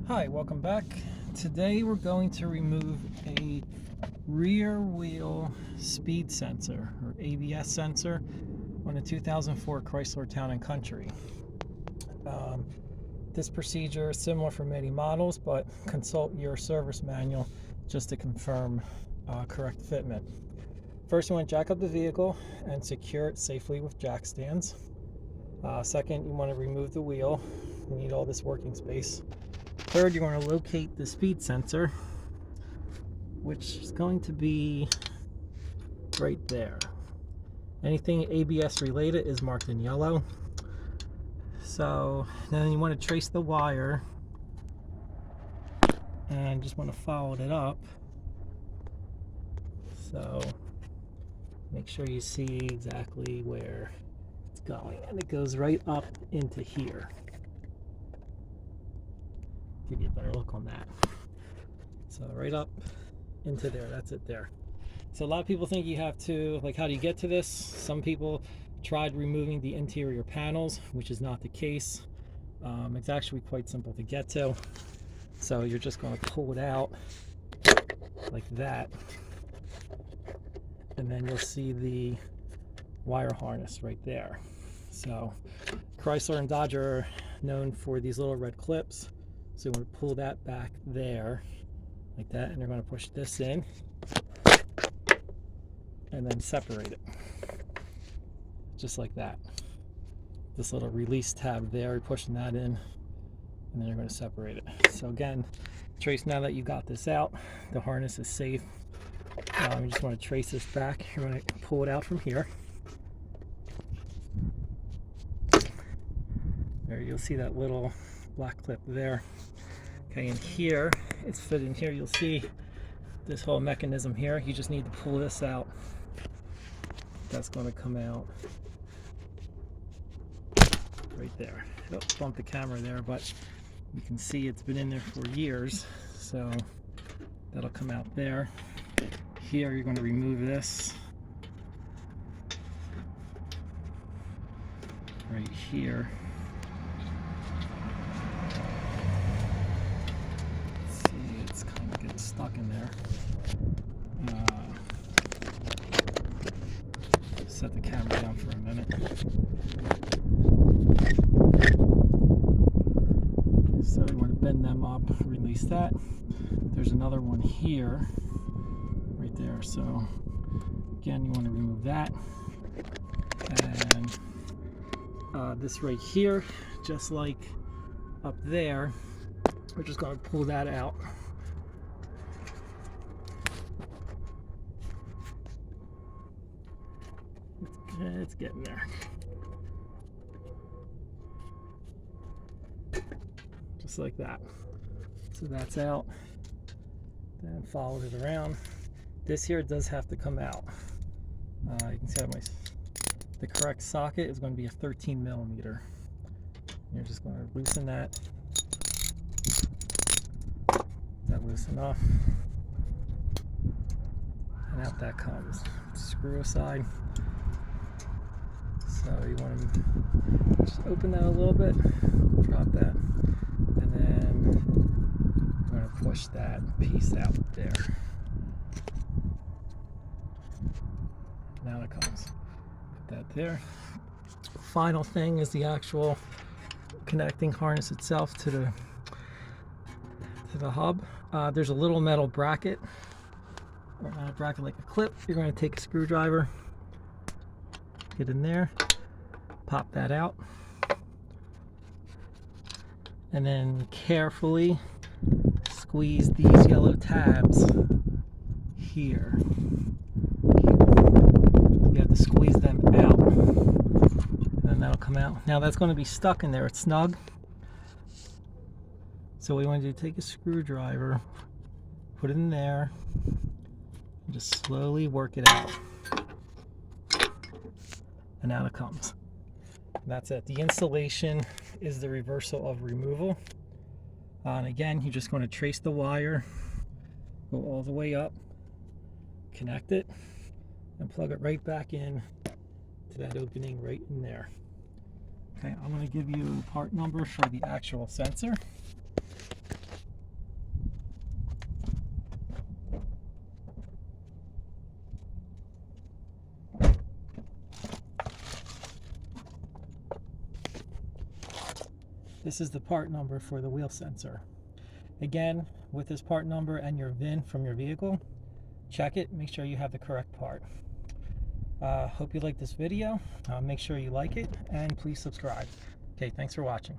Hi, welcome back. Today we're going to remove a rear wheel speed sensor or ABS sensor on a 2004 Chrysler Town & Country. This procedure is similar for many models, but consult your service manual just to confirm correct fitment. First, you want to jack up the vehicle and secure it safely with jack stands. Second, you want to remove the wheel. You need all this working space. Third, you want to locate the speed sensor, which is going to be right there. Anything ABS related is marked in yellow. So then you want to trace the wire and just want to follow it up. So make sure you see exactly where it's going, and it goes right up into here. Give you a better look on that. So right up into there, that's it there. So a lot of people think you have to, like, how do you get to this? Some people tried removing the interior panels, which is not the case. It's actually quite simple to get to. So you're just going to pull it out like that, and then you'll see the wire harness right there. So Chrysler and Dodge are known for these little red clips. So you want to pull that back there like that, and you're going to push this in and then separate it just like that. This little release tab there, you're pushing that in, and then you're going to separate it. So again, trace, now that you got this out, the harness is safe. You just want to trace this back. You're going to pull it out from here. There, you'll see that little black clip there. Okay, and here, it's fit in here. You'll see this whole mechanism here. You just need to pull this out. That's going to come out right there. Oh, bumped the camera there, but you can see it's been in there for years. So that'll come out there. Here, you're going to remove this right here. See, it's kind of getting stuck in there. Set the camera down for a minute. So you want to bend them up, release that. There's another one here, right there. So again, you want to remove that. And this right here, just like up there, we're just going to pull that out. It's getting there. Just like that. So that's out. Then followed it around. This here does have to come out. You can see the correct socket is going to be a 13 millimeter. You're just going to loosen that. That loosen off. And out that comes. Screw aside. So you want to just open that a little bit, drop that, and then we're going to push that piece out there. Now it comes. Put that there. Final thing is the actual connecting harness itself to the hub. There's a little metal bracket, or not a bracket, like a clip. You're going to take a screwdriver, get in there, pop that out, and then carefully squeeze these yellow tabs here. You have to squeeze them out, and then that'll come out. Now that's going to be stuck in there. It's snug. So what you want to do, take a screwdriver, put it in there, and just slowly work it out. And out it comes. And that's it. The installation is the reversal of removal. And again, you're just going to trace the wire, go all the way up, connect it, and plug it right back in to that opening right in there. Okay, I'm going to give you the part number for the actual sensor. This is the part number for the wheel sensor. Again, with this part number and your VIN from your vehicle, check it, make sure you have the correct part. Hope you like this video. Make sure you like it and please subscribe. Okay, thanks for watching.